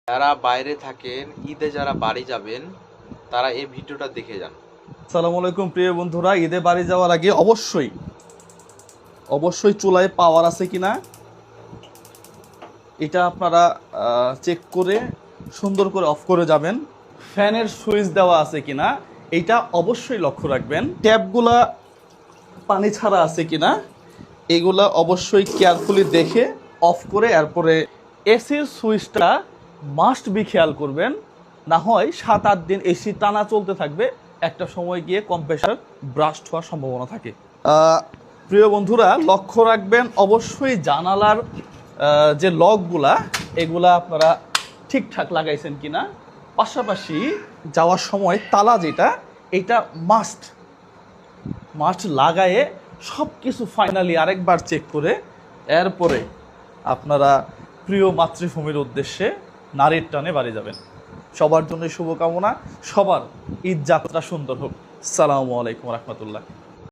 যারা বাইরে থাকেন, ঈদে যারা বাড়ি যাবেন, তারা এই ভিডিওটা দেখে যান। আসসালামু আলাইকুম প্রিয় বন্ধুরা, ঈদে বাড়ি যাওয়ার আগে অবশ্যই চুলায় পাওয়ার আছে কিনা এটা আপনারা চেক করে সুন্দর করে অফ করে যাবেন। ফ্যানের সুইচ দেওয়া আছে কিনা এইটা অবশ্যই লক্ষ্য রাখবেন। ট্যাপগুলা পানি ছাড়া আছে কিনা এগুলা অবশ্যই কেয়ারফুলি দেখে অফ করে এরপরে এসির সুইচটা মাস্ট বি খেয়াল করবেন, না হয় 7-8 দিন এসি টানা চলতে থাকবে, একটা সময় গিয়ে কম্প্রেসার ব্রাস্ট হওয়ার সম্ভাবনা থাকে। প্রিয় বন্ধুরা, লক্ষ্য রাখবেন অবশ্যই জানালার যে লকগুলা এগুলা আপনারা ঠিকঠাক লাগাইছেন কিনা। পাশাপাশি যাওয়ার সময় তালা এটা মাস্ট লাগায়ে সব কিছু ফাইনালি আরেকবার চেক করে এরপরে আপনারা প্রিয় মাতৃভূমির উদ্দেশ্যে নারীর টানে বাড়ি যাবেন। সবার জন্য শুভকামনা, সবার ঈদ যাত্রা সুন্দর হোক। আসসালামু আলাইকুম রহমতুল্লাহ।